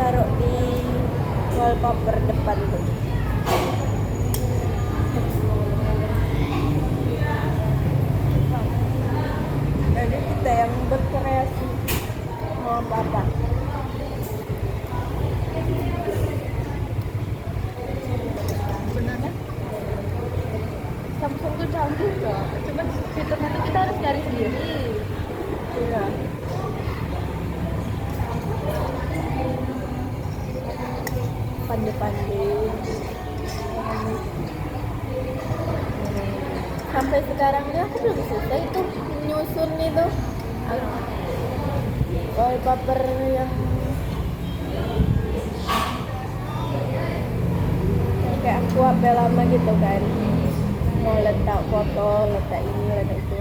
taruh di wallpaper depan tuh. Jadi kita yang berkreasi mau apa-apa. Sebenarnya Samsung tuh canggih kok, cuman fiturnya tuh kita harus cari sendiri. Iya. Pandai-pandai. Sampai sekarang ini aku belum selesai itu nyusun itu wallpaper yang kayak aku HP lama gitu kan, mau letak foto, letak ini, letak itu.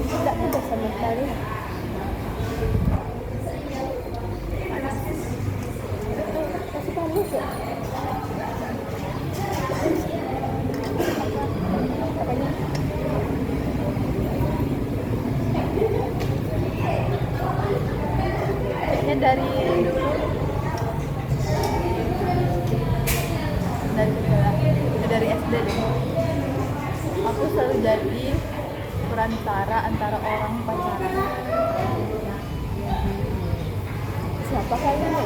Tidak mudah sama sekali. Itu kasih panas ya? Apanya? Kayaknya dari dulu, dari kecil, dari SD deh. Aku selalu jadi perantara antara orang pacaran. Siapa kali ini?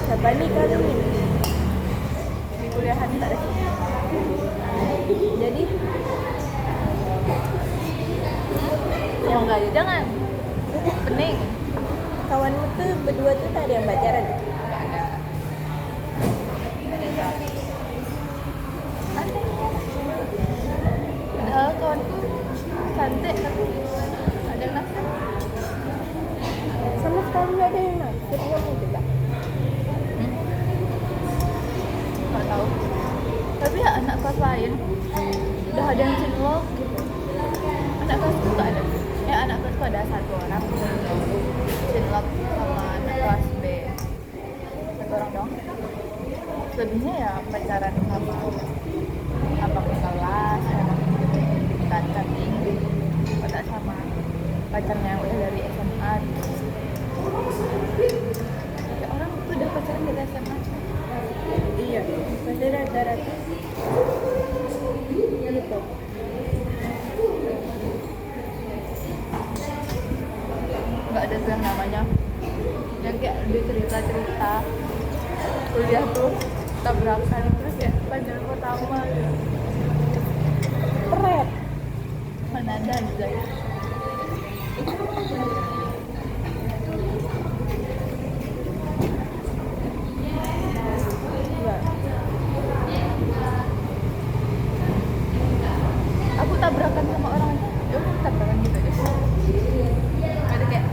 Siapa nih kali ini? Di kuliahan tak ada. Jadi Yang enggak ya jangan. Pening. kawanmu tuh berdua tuh tak ada yang pacaran? Enggak ada. Ada. Padahal kawanku cantik tapi ada yang nakal. Sama sekali nggak ada yang naksir kamu juga. Nggak tahu. Tapi ya anak kelas lain udah ada yang cinlok gitu. Anak kelasku nggak ada. Ya anak kelasku ada satu orang cinlok sama anak kelas B. Satu orang dong. Selebihnya ya pacaran sama abang kelas, tingkatan tinggi, pada sama pacarnya yang udah dari SMA. Ya, orang tuh udah pacaran dari SMA. Iya, pasti rata-rata gitu. Nggak ada tuh yang namanya yang kayak di cerita-cerita kuliah tuh tabrakan terus ya pacaran pertama gitu. Keren. Mana ada juga ya. Enggak. Aku tabrakan sama orang aja ya udah tabrakan gitu aja. Nggak ada kayak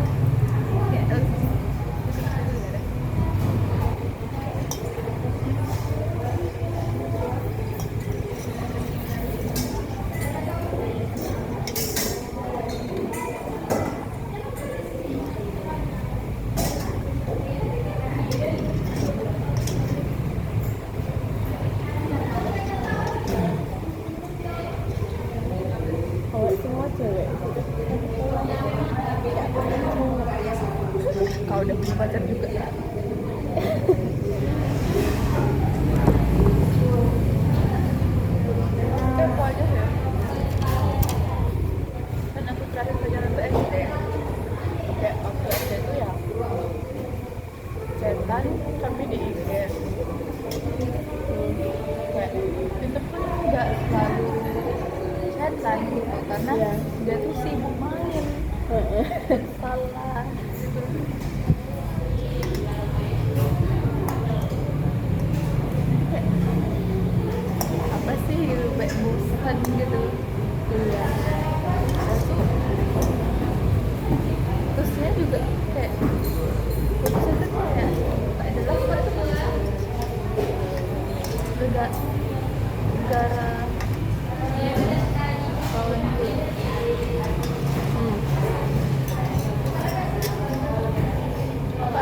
Kalau semua cewek kau udah punya pacar juga ya. Tempo aja ya. Kan aku terakhir pacaran tuh SD. Kayak waktu SD tuh ya chatan tapi di IG. Kayak itu pun nggak selalu chatan gitu karena Iya. dia tuh sibuk main. Salah gitu.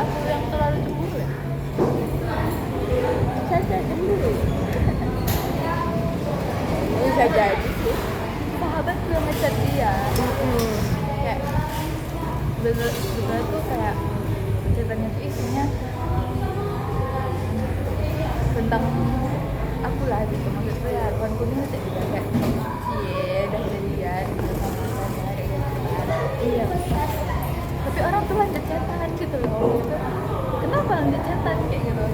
aku yang terlalu cemburu ya? Saja cemburu. Bisa jadi sih. Sahabatku yang ngechat dia kayak bener tuh kayak ceritanya tuh isinya tentang aku lah gitu, maksudnya ya kawanku ini ngechat juga kayak cie udah jadian gitu sama pacarnya kayak gitu. Iya. Tapi orang tuh lanjut chatan gitu loh gitu. Kenapa lanjut chatan kayak gitu?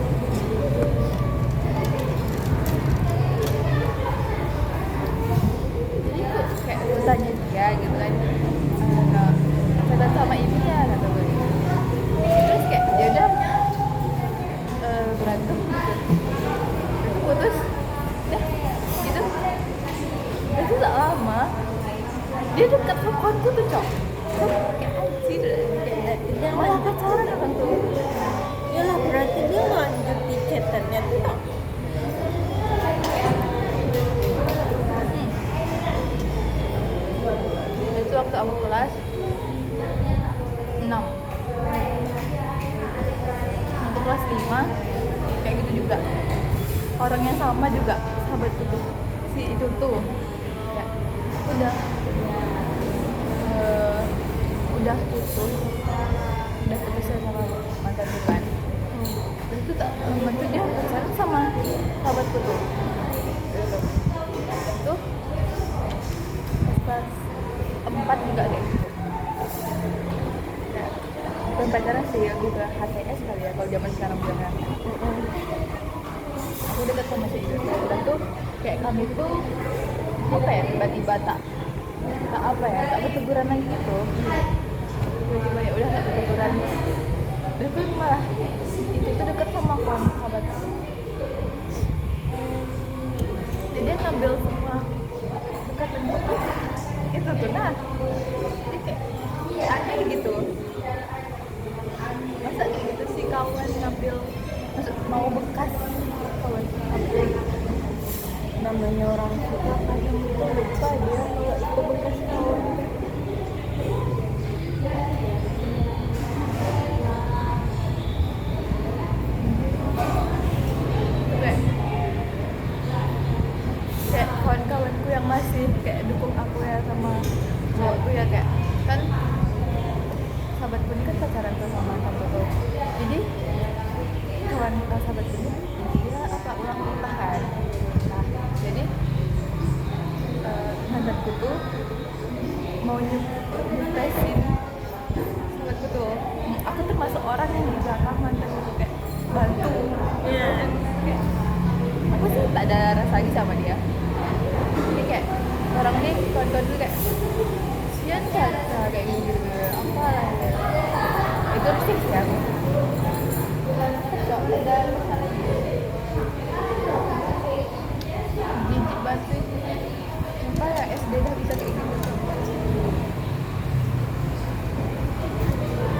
Jadi kok kayak aku tanya dia gitu kan, chatan sama ibunya kata gue. Terus kayak ya udah berantem gitu, terus putus, dah gitu. Itu tak lama dia dekat sama kawanku tuh cok, kayak anjir, kayak malah pacaran orang tuh. Yalah berarti dia lanjut di chatannya tuh tak. Itu waktu aku kelas 6, waktu kelas 5 kayak gitu juga, orang yang sama juga sahabatku tuh, si itu tuh ya, udah putus sama mantan tuh kan. Terus itu tak lama tuh dia pacaran sama sahabatku tuh gitu. Itu kelas 4 juga deh, bukan pacaran sih, lebih ke HTS kali ya kalau zaman sekarang bilangnya. Aku dekat sama si itu dan tuh kayak kami tuh apa ya, tiba-tiba tak berteguran lagi gitu. Tiba-tiba ya udah tak berteguran, dan tuh malah itu tuh dekat sama kawan sahabat aku. Jadi dia ngambil semua dekatan itu tuh, nah jadi kayak aneh gitu, masa kayak gitu sih kawan ngambil, maksud mau bekas kawan ngambil. Namanya orang suka kadang itu lupa dia kalau itu bekas kawan. Kayak kawan-kawanku yang masih kayak dukung aku ya sama cowokku ya, kayak kan sahabatku ini kan pacaran tuh sama tante tuh, jadi sahabatku ini dia apa ulang tahun. Nah jadi mantanku tuh mau nyupresin sahabatku tuh. Aku termasuk orang yang di belakang mantanku tuh kayak bantu. Iya. Kayak, aku sih tak ada rasa lagi sama dia. Jadi kayak orang ini kawan-kawan dulu kayak sian Caca kayak gitu apa lah ya. Itu sih ya. Jijik banget sih. Kenapa ya SD dah bisa kayak gitu?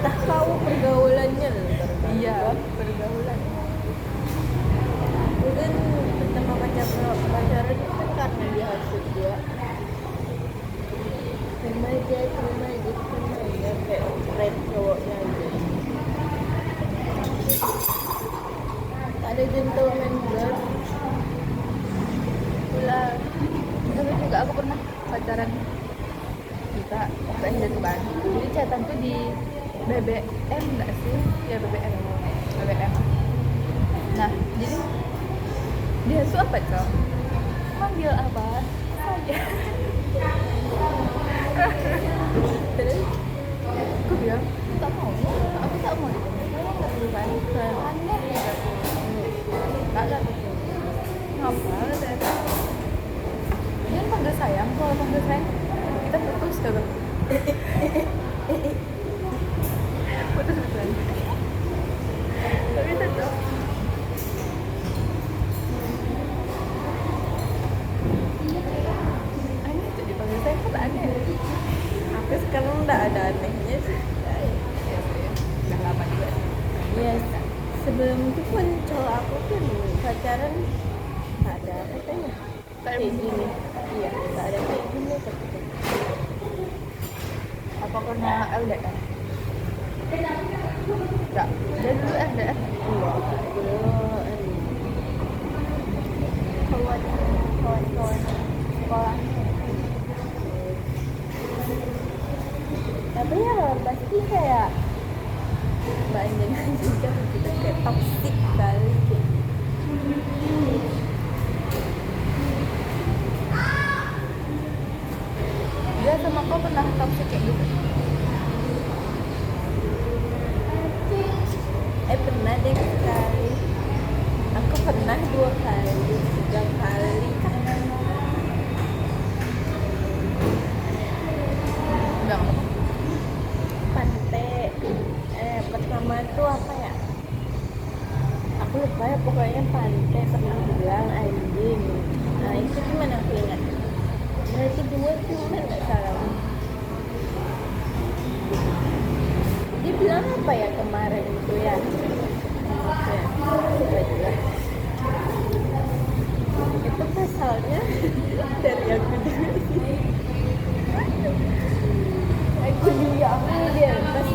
Tak tahu pergaulannya loh. Iya, pergaulan. Mungkin pertama pacaran itu kan karena dia hasut dia. Terima aja kayak keren cowoknya aja. Tak ada gentleman juga. Pula, tapi juga aku pernah pacaran juga waktu SD tuh kan. Jadi chatan tuh di BBM nggak sih? Ya BBM. Nah, jadi dia tuh apa cok? Manggil apa saja. Terus aku bilang aku tak mau kan aneh ya. Nggak lah, ngapa ternyata dia panggil sayang, kalau panggil sayang kita putus kata. Putus beneran. Tapi tetap aneh tuh dipanggil sayang, kata aneh. Aku sekarang udah ada anehnya sih. Ya sih, udah lama juga sih. Iya, sebelum itu pun cowok aku kan pacaran tak ada katanya kayak gini. Iya, tak ada kayak gini tapi Apa karena LDR? Enggak, dia dulu LDR. Enggak, belum. Kawan-kawan sekolah. Tapi ya pasti kayak banyak juga gitu, kayak toxic kali kayak. Dia sama kau pernah toxic kayak gitu? Pernah deh sekali. Aku pernah 2 kali, 3 kali kan. Enggak. Pantai. Pertama tuh apa ya? Aku lupa ya, pokoknya Pantai pernah bilang anjing. Nah itu gimana aku ingat? Berarti 2 cuma nggak salah. Dia bilang apa ya kemarin itu ya? Oke, coba jelas. Itu pasalnya dari aku juga sih. Aku bilang dia pas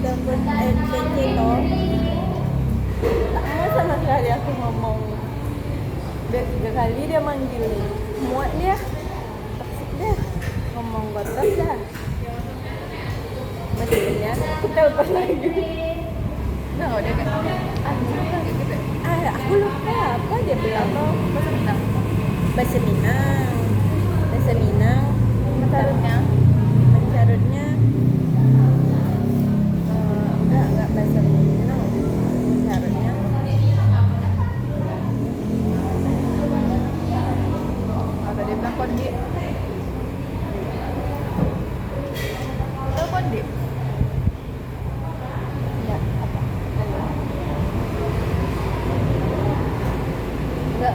dapet NPC toh. Tak mau sama sekali aku ngomong. Udah 3 kali dia manggil. Muak dia, toksik dia, ngomong kotor dah. Maksudnya aku telepon lagi. Nah, dia kayak anjing lah gitu. Aku lupa apa dia bilang tuh. Bahasa Minang. Bahasa Minang. Bahasa Minang. Mencarutnya Mencarutnya enggak bahasa Minang. Mencarutnya apa dia bilang kondi. Tahu kondi? enggak apa? Enggak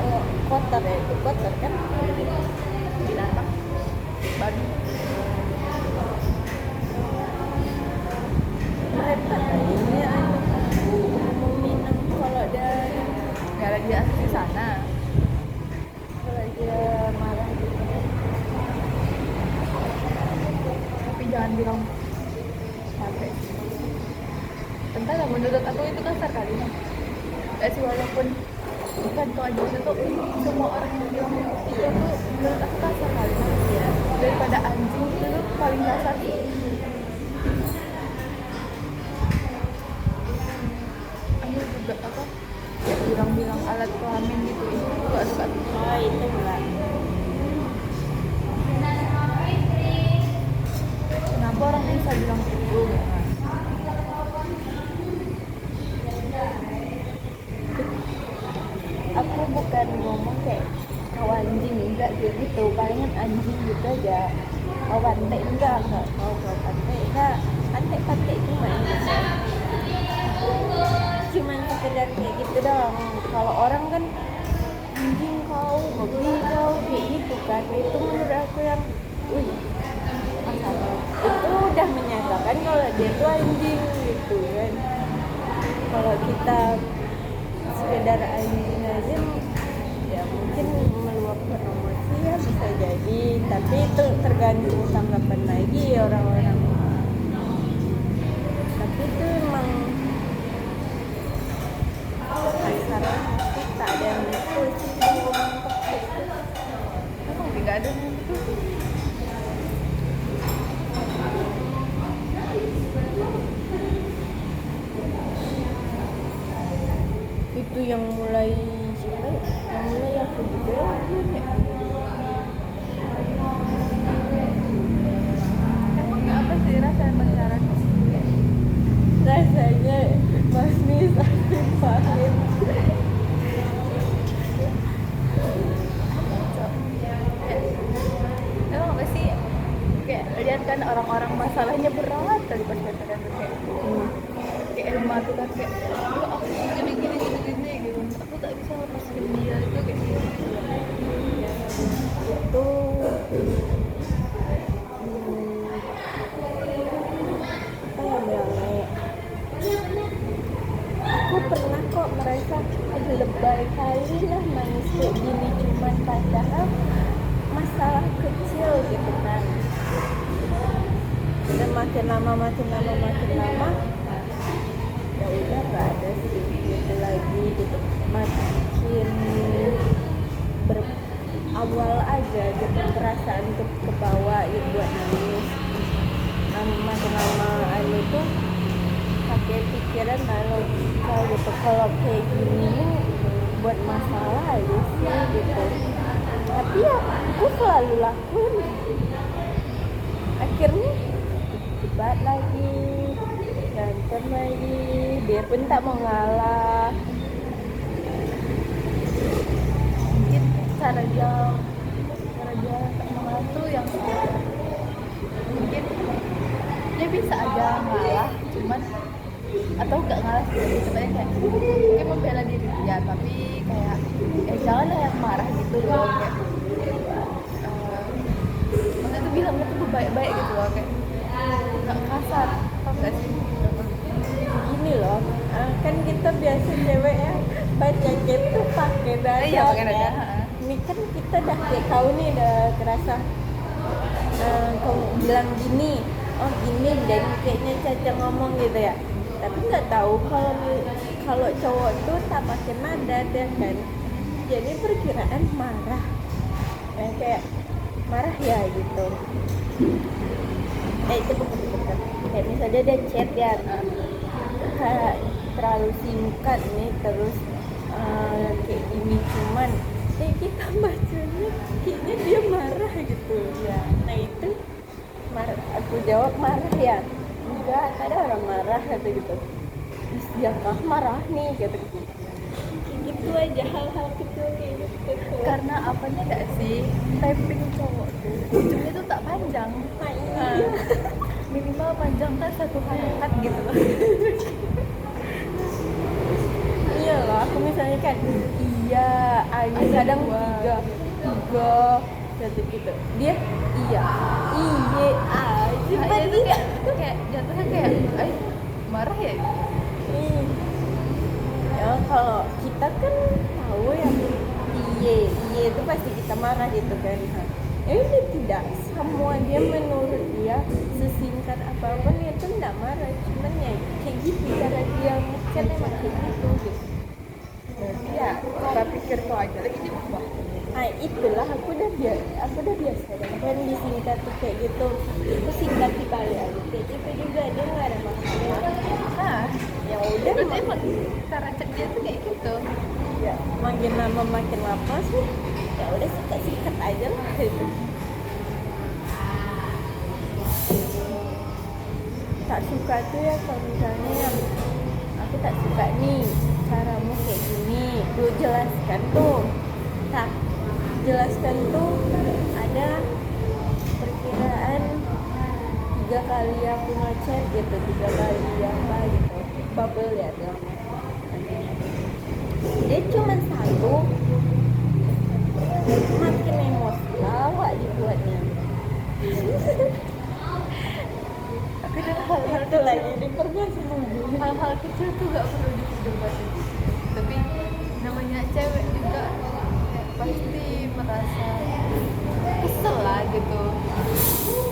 kotor ya, itu kotor kan? Binatang. Babi. Mereka ini mau Minang kalau dari Nggak lagi asli di sana. kalau dia marah gitu. Tapi jangan bilang capek. Entahlah, menurut aku itu kasar kali ya. Sih walaupun bukan kau aja itu semua orang yang bilang itu tuh menurut aku kasar kali ya. Daripada anjing itu tuh paling kasar sih. Aku juga apa? Ya bilang-bilang alat kelamin gitu itu juga suka. Oh itu enggak. Kenapa orang bisa bilang itu? Aku bukan ngomong kayak kau anjing enggak kayak gitu, palingan anjing gitu aja. Kau pantai enggak kau pantai enggak, pantai cuman sekedar kayak gitu dong. Kalau orang kan anjing kau, babi kau kayak gitu kan, itu menurut aku yang masalah. Itu udah menyatakan kalau dia tuh anjing gitu kan. Kalau kita sekedar anjing aja ya mungkin meluapkan emosi ya bisa jadi, tapi itu tergantung tanggapan lagi orang-orang. Tapi itu emang kasarnya sih, tak ada yang betul sih di ngomong toxic itu. Emang tidak ada yang itu. Itu yang mulai siapa ya? Yang mulai aku juga ya. Emang apa sih rasanya pacaran? Rasanya manis tapi pahit. Emang apa sih? Kayak lihat kan orang-orang masalahnya berat kali pas pacaran tuh kayak Elma tuh kan kayak aku gini gitu, aku tak bisa lepasin dia itu kayak gitu. Itu apa ya bilangnya, aku pernah kok merasa lebay kali lah manis kayak gini, cuman padahal masalah kecil gitu kan. dan makin lama ya udah nggak ada sih gitu lagi gitu, makin berawal aja gitu perasaan untuk kebawa gitu buat nangis. Makin lama tuh pakai pikiran logika gitu, kalau kayak gini buat masalah aja sih gitu, tapi ya aku selalu lakuin, akhirnya debat lagi, berantem lagi, dia pun tak mau ngalah. Mungkin cara dia tak mengalah tuh yang mungkin dia bisa aja ngalah, cuman atau nggak ngalah sih, sebenarnya kayak mungkin membela diri dia, tapi kayak janganlah yang marah gitu loh, kayak maksudnya tuh bilangnya tuh baik-baik gitu loh, kayak nggak kasar, tau nggak sih? Gini loh, kan kita biasa cewek ya baca chat tuh pakai dada. Iya, pakai dada. Ya. Ini kan kita dah kayak kau nih udah kerasa kau bilang gini, oh gini, dan kayaknya Caca ngomong gitu ya, tapi nggak tahu kalau cowok tuh tak pakai nada deh kan, jadi perkiraan marah, kayak marah ya gitu. Itu bukan kayak misalnya dia chat ya, kayak terlalu singkat nih, terus kayak gini, cuman kita bacanya kayaknya dia marah gitu ya. Nah itu aku jawab marah ya, enggak ada orang marah kata gitu, siapa marah nih kata gitu aja, hal-hal kecil kayak gitu. Karena apanya nggak sih, typing cowok tuh ujungnya tuh tak panjang. Minimal panjang kan 1 halaman gitu loh. Iya loh, aku misalnya kan iya, ada kadang tiga satu gitu, dia iya Nah, itu kayak jatuhnya kayak marah ya. Ya kalau kita kan tahu ya iye itu pasti kita marah gitu kan. Ini tidak semua dia menurut dia sesingkat apapun itu enggak marah, cuman ya kayak gitu cara dia kan emang kayak gitu. Berarti ya cara pikir tuh aja lagi diubah. Nah itulah aku udah biasa kan disingkat tuh kayak gitu, itu singkat dibalik aja kayak gitu juga, dia nggak ada masalah. Nah, Ya udah, berarti emang cara cek dia tuh kayak gitu. ya makin lama makin lama sih ya udah sikat aja lah gitu. Tak suka tuh ya kalau misalnya aku tak suka nih caramu kayak gini, gue jelaskan tuh, tak jelaskan tuh ada perkiraan 3 kali aku ngechat gitu, 3 kali apa gitu, bubble ya tuh. Dia cuma satu, makin emosi lawak dibuatnya. Kadang hal-hal Itu lagi dipergas hal-hal kecil tuh gak perlu diperdebatin, tapi namanya cewek juga pasti merasa kesel lah gitu,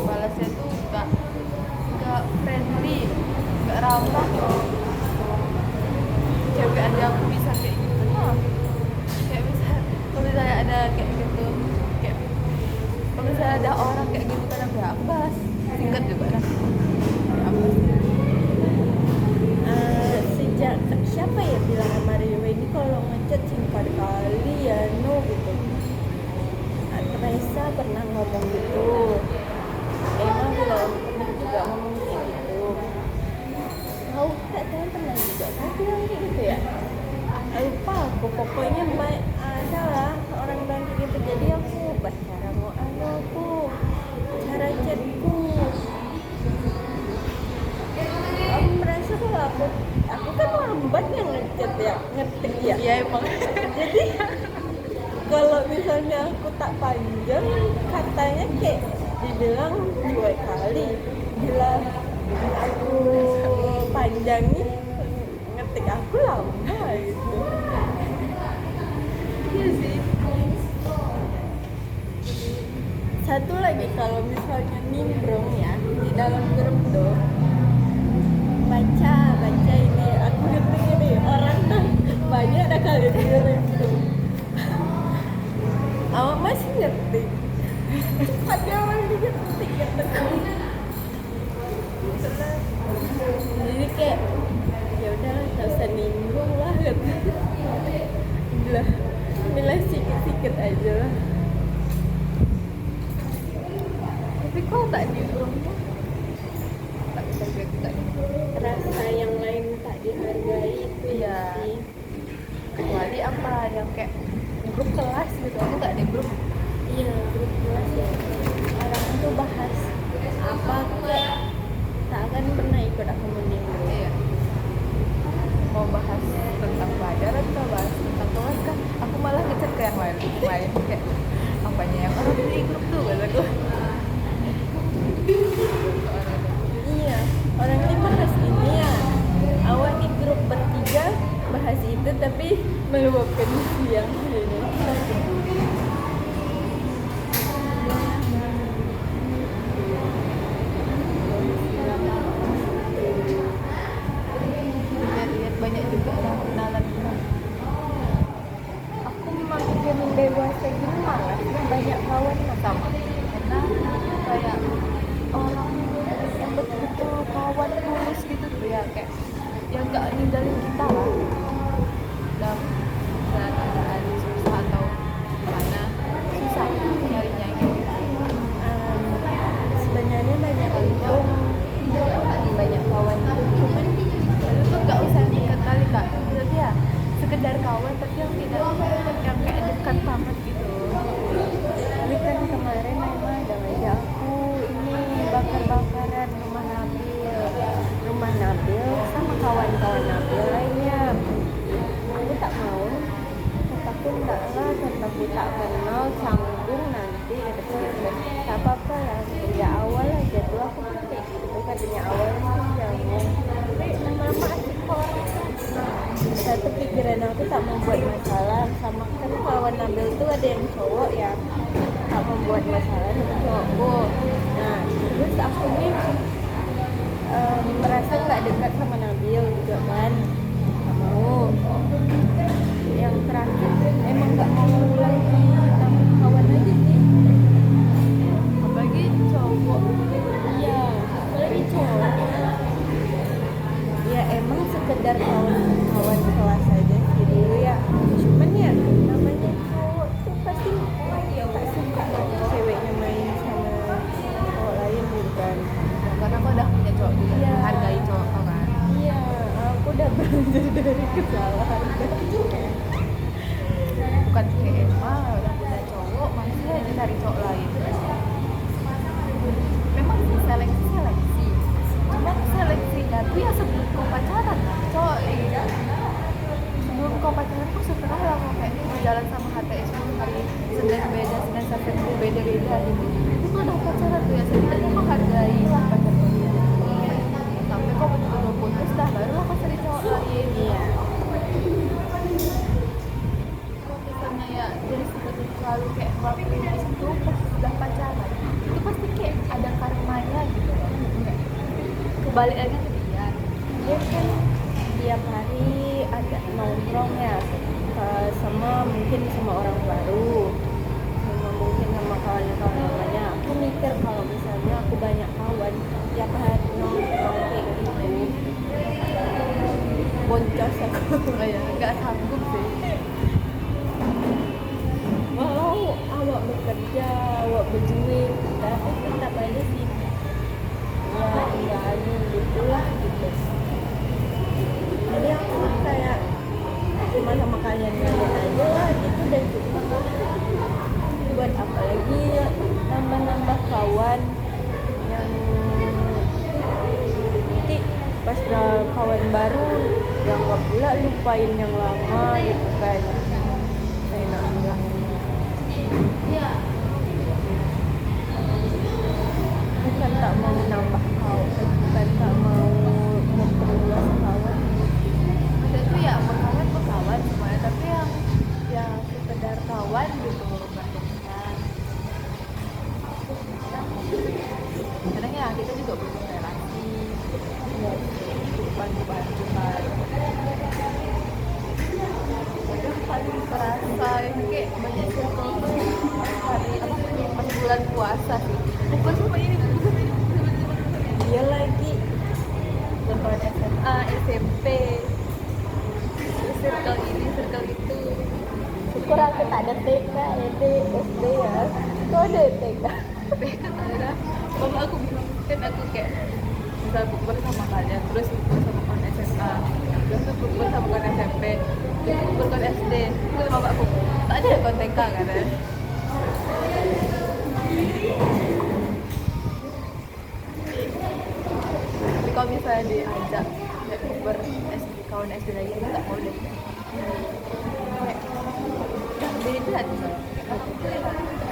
balasnya tuh gak friendly, gak ramah. Cewek aja aku bisa kayak gitu, kayak kalau misalnya ada kayak gitu, kayak kalau misalnya ada orang kayak gitu kadang ya aku balas singkat juga kan. Sejak siapa ya bilang sama Rio ini kalau ngechat singkat kali ya no gitu. Teresa pernah ngomong gitu, emang bilang pernah juga ngomong kayak gitu. Tahu tak kalian pernah juga kan bilang kayak gitu ya, lupa aku, pokoknya ada lah orang bilang kayak gitu. Jadi aku ubah cara aku cara chatku. Aku merasa kalau aku kan lambat yang ngechat ya, ngetik ya. Iya emang. Jadi kalau misalnya aku tak panjang, katanya kayak dibilang 2 kali. Bila aku panjangin, ngetik aku lama gitu. Iya sih. Satu lagi, kalau misalnya nimbrung ya di dalam grup tuh baca ini aku ngetik ini orang tuh banyak dah kali kirim tuh. Awak masih ngetik cepatnya orang ngetik gitu. Jadi kayak ya udah nggak usah nimbrung lah gitu. Udah nilai sikit aja lah. Tapi kok tak nimbrung tuh tak kita Rasa yang lain tak dihargai itu Iya. sih. kecuali apa yang kayak grup kelas gitu, aku gak ada grup. Iya, grup kelas ya. Orang itu bahas apa kayak tak akan pernah ikut aku meninggal. Iya, mau bahas tentang pelajaran atau bahas tentang kelas kan, aku malah ngechat ke yang lain kayak apanya yang orang di grup tuh kataku. Iya, orang ini bahas ini ya. Awal di grup bertiga bahas itu tapi meluapkan yang ini. Lihat banyak juga orang kenalan gitu. Aku makin dewasa gini malas banyak kawan Sama karena kayak orang yang betul-betul kawan tulus gitu tuh ya, kayak yang gak ninggalin kita lah dalam keadaan susah atau gimana, susah nyarinya gitu. sebenarnya banyak untung banyak kawan cuman Lalu tuh gak usah dekat kali kak, berarti ya sekedar kawan tapi yang tidak yang kayak dekat banget gitu. tapi kan kemarin memang ada ngajak aku ini bakar-bakaran rumah Nabil sama kawan-kawan Nabil lainnya. Aku tak mau, kataku enggak lah, kataku tak kenal canggung nanti gitu. Tak apa-apa lah, ya awal aja tuh aku kayak gitu katanya awal mungkin jangan tapi lama-lama asik kok. Satu pikiran aku tak membuat masalah sama kan kawan Nabil tuh ada yang cowok ya, tak membuat masalah sama cowokku. Nah terus aku nih merasa nggak dekat sama Nabil juga kan, nggak mau. Yang terakhir emang nggak mau lagi sama kawan aja sih. Apalagi cowok. Iya, apalagi cowok. Ya emang sekedar kawan kelas aja sih dulu ya. Cuman ya namanya cowok tuh pasti ya tak suka ceweknya main sama cowok lain gitu kan. Karena aku udah punya cowok juga, Iya. hargai cowok kau kan. Iya, aku udah belajar dari kesalahan. Bukan kayak Emma udah punya cowok masih aja cari cowok lain. Memang sih seleksi cuman seleksinya tuh ya sebelum kau pacaran lah cowok ini. Sebelum kau pacaran tuh setelah lah kau kayak jalan sama HTS 10 hari, Senin beda, Senin sampai Minggu beda-beda gitu. Itu udah pacaran tuh ya, setidaknya kau hargai lah pacar kau. Sampai kau betul-betul putus dah, barulah kau cari cowok lain. Iya. Kalau misalnya ya jadi seperti selalu kayak ngelakuin itu pas sudah pacaran, itu pasti kayak ada karmanya gitu loh. Kayak kebalikannya ke dia. Dia kan tiap hari ada nongkrong ya sama mungkin sama orang baru, sama mungkin sama kawan-kawan lamanya. Aku mikir kalau misalnya aku banyak kawan tiap hari nongkrong kayak gitu, boncos aku. Ya nggak sanggup sih. Walau awak bekerja, awak berduit, tapi tetap aja sih ya tinggalin gitulah gitu. Jadi aku kayak cuma sama kalian aja lah gitu dan cukup. Buat apa lagi nambah-nambah kawan yang nanti pas udah kawan baru yang nggak pula lupain yang lama gitu kan. Enak enggak. Bukan tak mau nambah kawan, bukan tak mau memperluas kawan. Maksudnya itu ya berkawan semuanya, tapi yang ya sekedar kawan gitu berteman. Kadang ya kita juga ada TK, SD, SD ya. Kok ada TK? kan ada bapak aku bilang kan aku kayak misal bukber sama kalian terus bukber sama kawan SMA terus tuh bukber sama kawan SMP terus bukber kawan SD terus bapakku tak ada ya kawan TK kan ya tapi kalau misalnya diajak kayak bukber SD, kawan SD lagi aku tak mau deh kayak udah beda nih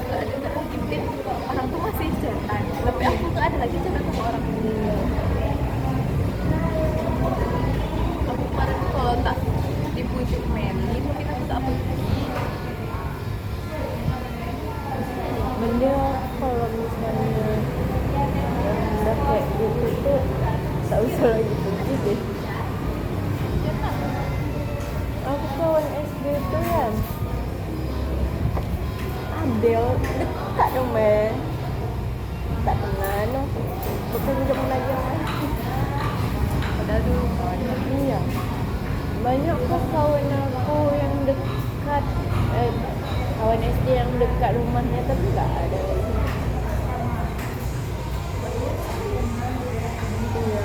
nggak ada lagi mungkin orang tuh masih chatan tapi aku nggak ada lagi chatan sama orang tua aku kemarin tuh kalau tak dipujuk Meli mungkin aku tak pergi Benda kalau misalnya udah kayak gitu tuh tak usah lagi pergi deh. Aku kawan SD tuh kan Adel dekat dong men, tak kenal no, bukan zaman lagi yang lain. padahal dulu kawannya Iya, banyak kok kawan aku yang dekat, kawan SD yang dekat rumahnya tapi nggak ada lagi. Iya,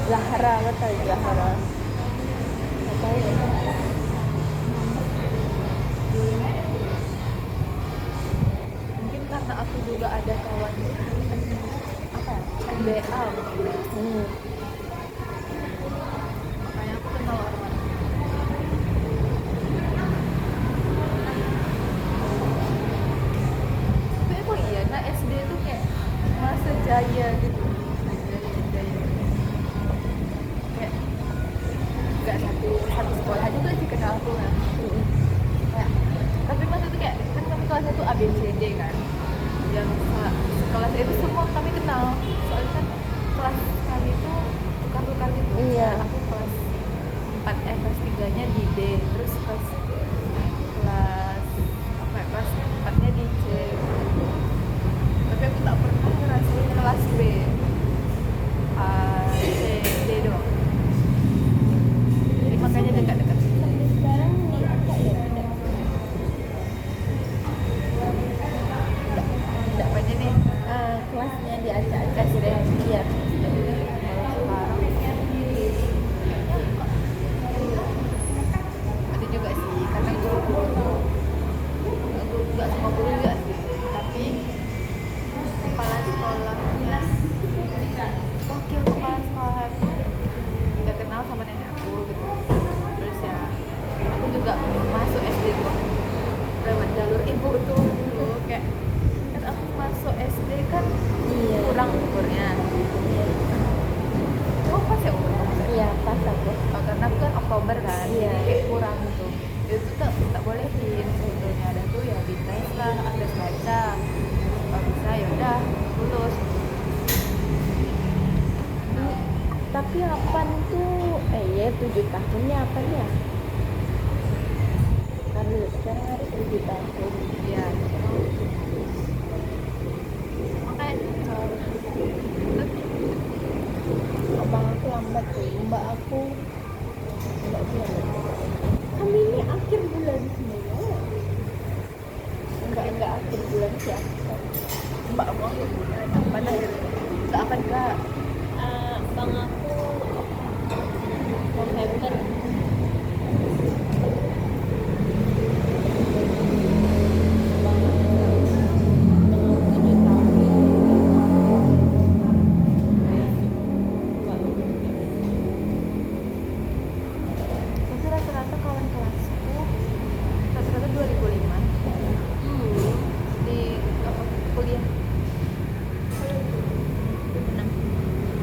Zahra kata Zahra, apa ya? mungkin karena aku juga ada kawan apa ya MBA makanya aku kenal orang tapi emang iya nah SD tuh kayak masa jaya gitu jaya kayak nggak satu sekolah juga sih kenal aku kan kayak tapi maksudnya tuh kayak kan kami kelasnya tuh ABCD kan yang sekelas itu semua kami kenal soalnya kan kelas kami tuh tukar-tukar gitu Iya. aku kelas 4 kelas 3 nya di D terus kelas apa ya, kelas 4 nya di C tapi aku tak pernah ngerasain kelas B A, C, D doang jadi makanya dekat-dekat Sampai sekarang di apa ya? tidak banyak nih Kelasnya diacak-acak sih deh. Iya. ada juga sih karena guru nggak semua guru juga sih tapi kepala sekolahnya wakil kepala sekolah itu nggak kenal sama nenek aku gitu terus ya aku juga masuk SD tuh lewat jalur ibu tuh dulu kayak kan aku masuk SD kan Iya. kurang umurnya oh pas ya umur kamu Iya, pas aku. oh, karena aku kan Oktober kan Iya. jadi kayak kurang gitu itu tak bolehin sebetulnya ada tuh ya dites lah akses baca kalau bisa ya udah lulus Tapi 8 tuh, ya 7 tahunnya apa ya? Kan sekarang harus 7 tahun. ya makanya Abang aku lambat tuh, mbak aku kami ini akhir bulan sebenarnya. Enggak akhir bulan sih aku. mbak mau aku bulan apa aja tak apa enggak Bang aku November. Bang aku 7 tahun. tapi rata-rata kawan kelasku rata-rata 2005 di apa, kuliah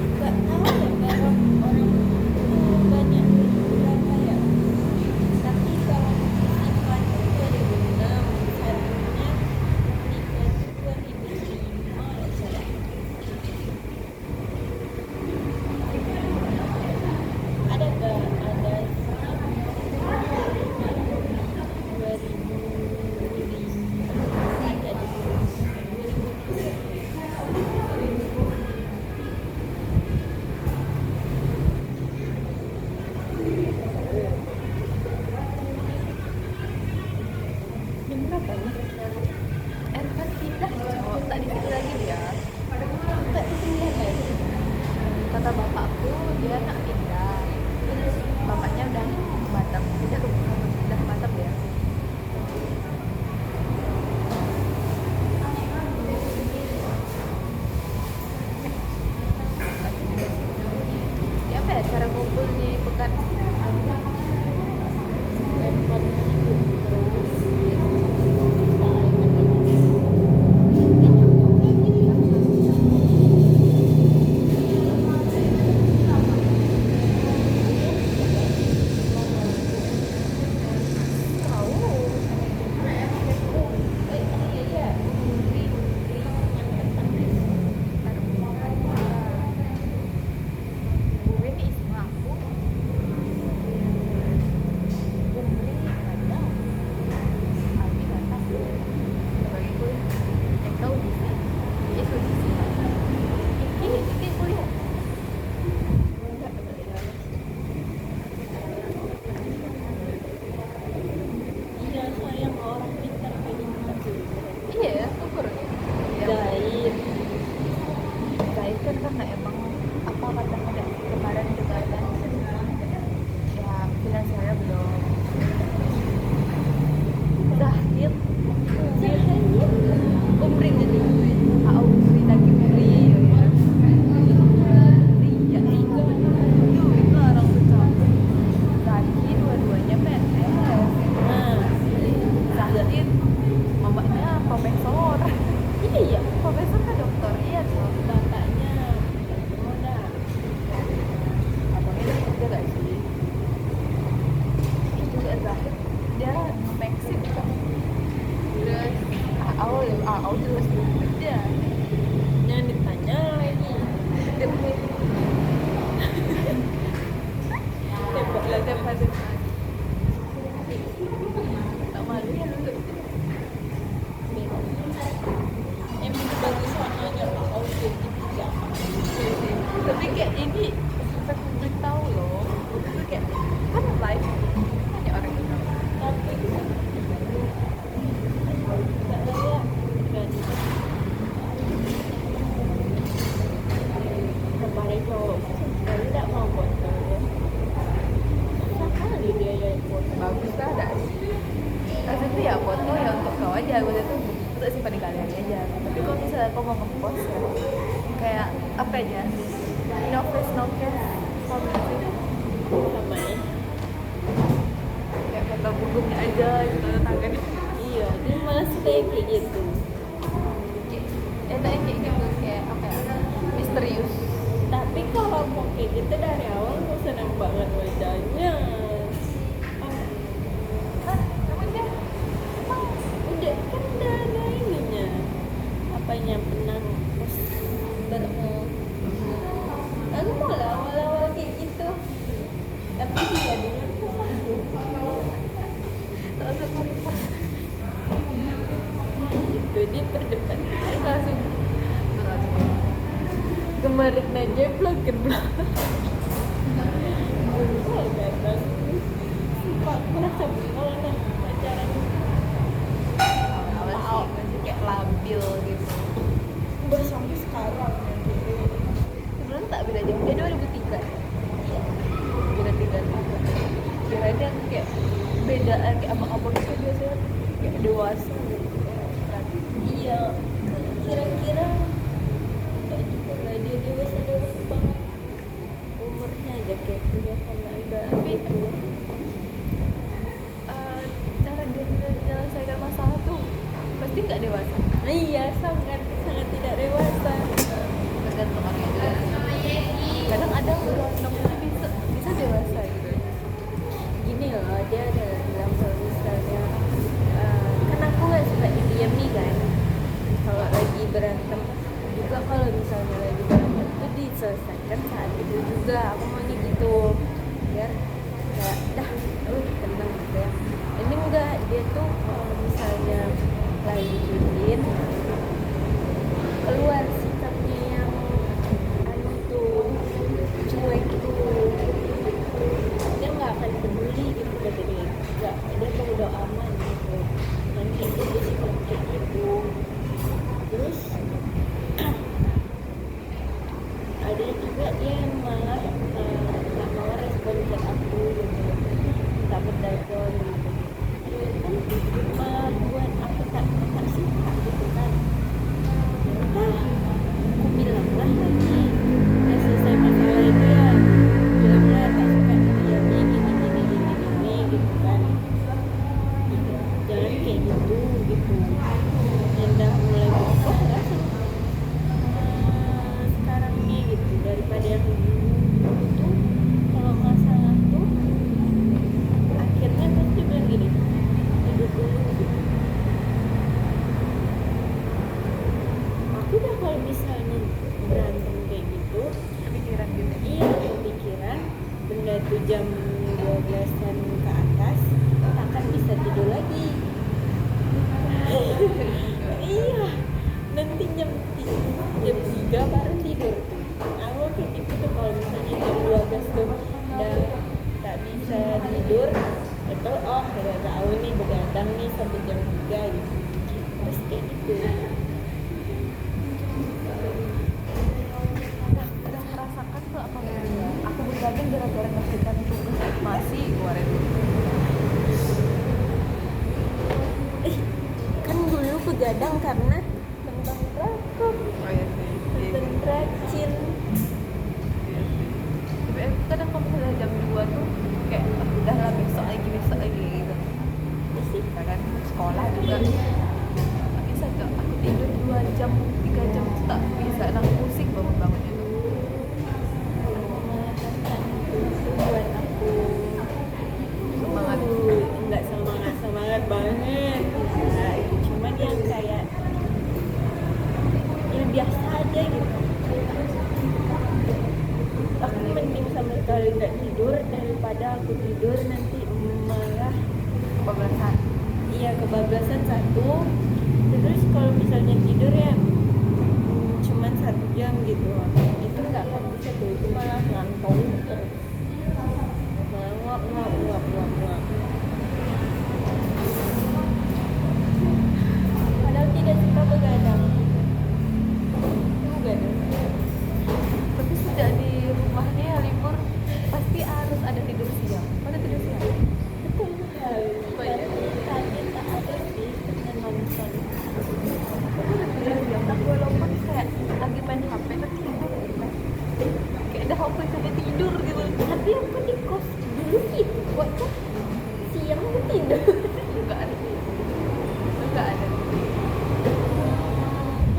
Enggak tahu ya, orang banyak dong. Zahid Umri gitu. Umri lagi Umri ya. Iya itu orang bercampur. Zaki dua-duanya PNS. Zahid mamanya profesor. Iya, Profesor kan dokter. Iya tuh. bapaknya udah Abangnya dokter juga gak sih? Terus juga Zahid dia Meksik kan. Terus Aau jelas dia. jangan ditanya lagi. Dia punya Hebat lah hebat. Tak malu ya dulu. emang kebagusan aja kalau jadi tiga. Tapi kayak ini sampai publik tahu loh. Itu kayak kan live banyak orang yang tahu. Tapi nggak layak kan. Kemarin cowok sekali tidak mau foto ya. Susah kali dia yang foto. Bagus lah ada sih. Tapi itu ya foto ya untuk kau aja. Gue itu untuk simpan di galeri aja. Tapi kalau misalnya kau mau ngepost ya kayak apa aja? No face no case. Sama sih. Sama ya. Kayak foto punggungnya aja gitu tangannya. Iya, dia malah stay kayak gitu. Enaknya kayak gitu kayak apa ya? Misterius. Tapi kalau mau kayak gitu dari awal gue seneng banget wajahnya. Hah? Emang dia? Emang Udah kan udah ada ininya. Apanya pernah pas bermu. Aku mau lah awal-awal kayak gitu. Tapi dia dulu tuh aku. langsung repost. Gitu dia berdebat. Langsung Kemarin aja blogger. Betul kadang. Sumpah merasa bingung lah pacaran. awal sih masih kayak labil gitu. Udah sampai sekarang. Sebenarnya tak beda jauh. Dia 2003. Iya. Beda 3 kirain yang kayak bedaan kayak abang-abang itu biasanya kayak dewasa gitu. Iya, kira-kira enggak juga lah dia dewasa banget. Umurnya aja kayak punya sama udah Tapi itu. cara dia menyelesaikan masalah tuh pasti nggak dewasa. Iya, sangat sangat tidak dewasa. Tergantung orangnya juga. Kadang ada orang nomornya bisa dewasa gitu. Gini loh, dia ada bilang kalau misalnya kan aku nggak suka didiami kan. Kalau lagi berantem juga kalau misalnya lagi berantem itu diselesaikan saat itu juga. Aku maunya gitu biar kayak dah tenang gitu ya. Ini enggak, dia tuh kalau misalnya lagi bikin keluar sikapnya yang anu tuh cuek tuh, dia nggak akan peduli gitu kata dia. Nggak, dia udah aman gitu nanti itu dia sikap kayak gitu. Terus ada juga dia yang malah nggak mau respon chat aku gitu, tak bertelepon gitu. Kan malah buat aku tak suka gitu kan. Udah, aku bilang lah lagi udah selesai masalah itu ya, bilang lah tak suka didiami gini gitu kan. Jangan kayak gitu gitu. Yang udah mulai berubah lah sekarang nih gitu daripada yang dulu tuh. Kalau masalah tuh akhirnya kan dia bilang gini, tidur dulu gitu. Aku udah kalau misalnya berantem kayak gitu, Pikiran gitu. iya kepikiran benda tuh jam 12-an ke atas takkan bisa tidur lagi. Iya, nanti jam 3 baru tidur tuh. Aku kayak gitu tuh kalau misalnya jam 12 tuh udah tak bisa tidur, itu udah tahu nih begadang nih sampai jam 3 gitu. Terus kayak gitu. Udah merasakan tuh apa enggak? Aku begadang gara-gara ngerjakan tugas masih kemarin. begadang karena nonton drakor, Oh iya sih. nonton racin. Tapi aku kadang kalau misalnya jam 2 tuh kayak udah lah besok lagi gitu. Sih Kadang sekolah juga nggak bisa kak, aku tidur 2 jam 3 jam tuh tak bisa, aku pusing bangun-bangunnya tuh. itu buat aku Semangat. nggak semangat banget. Nah, cuman yang kayak yang biasa aja gitu. Aku mending sama sekali nggak tidur daripada aku tidur nanti malah Kebablasan. iya kebablasan satu. Terus kalau misalnya tidur ya cuman 1 jam gitu, itu nggak akan bisa tuh, itu malah ngantuk terus, malah nguap. Padahal tidak suka begadang. Begadang. Tapi sejak di rumahnya ya libur pasti harus ada tidur siang. Ada tidur siang. Betul sekali. Oh, iya. Tadi tak ada sih dengan nonton. Tidur siang. Tapi walaupun kayak lagi main HP tapi tidur gitu kan. Kayak ada HP kayak tidur gitu. Tapi aku di kos dulu gitu, kok kan siang aku tidur. Enggak ada. Enggak ada.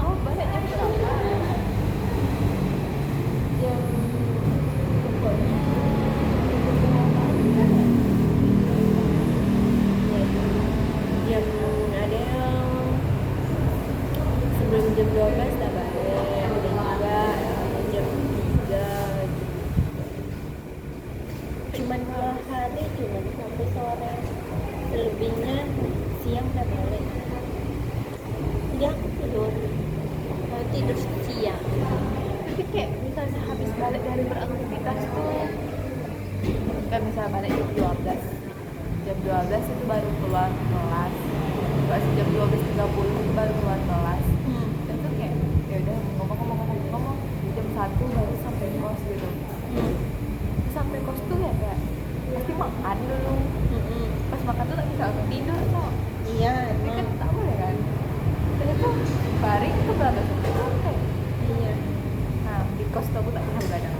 Oh, balik jam berapa? Jam pokoknya jam ada yang sebelum jam 12 tak balik, dan juga jam 3 gitu. Cuman malam hari cuman sampai sore, selebihnya siang udah balik. Jadi aku tidur, mau tidur siang. Tapi kayak misalnya habis balik dari beraktivitas tuh kan misalnya balik jam 12 itu baru keluar kelas, nggak sih jam 12.30 itu baru keluar kelas. Dan tuh kayak ya udah ngomong jam 1 baru sampai kos gitu. Sampai kos tuh ya kayak pasti makan dulu, pas makan tuh tak bisa langsung tidur kok. Iya, Tapi kan emang. tak boleh kan, dan itu baring ke belakang sampai. Iya. Nah, di kos tuh aku tak pernah begadang.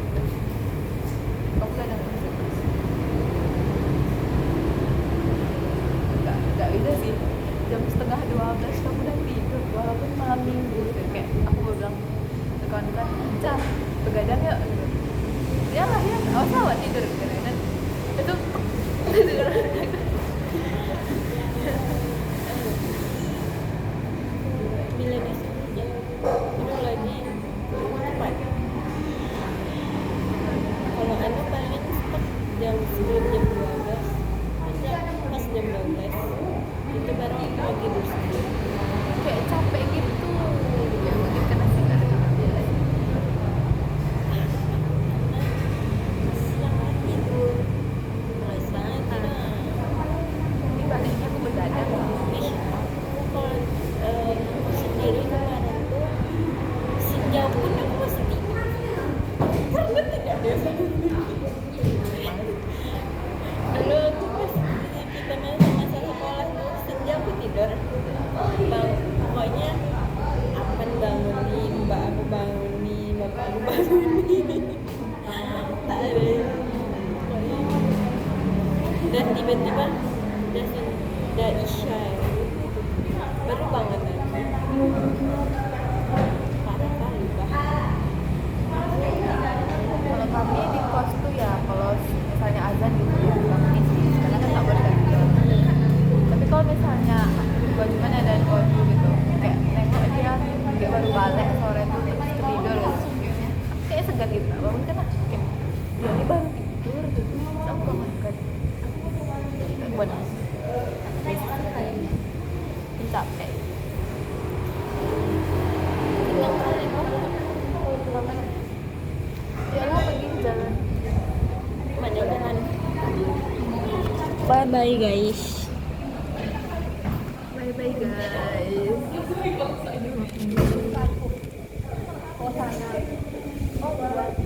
Aku begadang terus. Enggak bisa sih. Jam 11:30 aku udah tidur, walaupun malam minggu gitu. Kayak aku bilang ke kawan-kawan, "Cah, begadang yuk." Gitu. Ya lah ya, awas awak tidur gitu. Dan itu tidur. Bila disuruh jam tidur lagi cepat. Kalau anu paling cepat jam sebelum jam 12, pas jam 12 itu baru aku mau tidur sendiri. Kayak capek gitu. Ya mungkin karena sih nggak ada kerja. Siang kan tidur, mulai siang tidur. Ini baliknya aku begadang. Ih, aku kalau sendiri kemarin tuh sejam pun aku masih tidur karena tidak ada yang dulu aku pas kita masih masa sekolah tuh senja aku tidur bang, pokoknya akan bangunin, mbak aku bangunin, bapak aku bangunin, tak ada pokoknya. Dan tiba-tiba udah isya ya, baru bangun lagi. Parah kali bah. Kalau kami di kos tuh ya kalau misalnya azan gitu ya kami sih karena kan tak boleh tidur. Tapi kalau misalnya gua cuma ada konju gitu kayak nengok dia kayak baru balik sore tuh terus ketidur gitu. Kayak segan gitu bangun kan kayak dia ini baru tidur gitu terus aku bangunkan buat capek. Senang kali bah. Ya lah pergi jalan. Mana jalan. Bye bye guys. Bye bye guys. Oh sana. Oh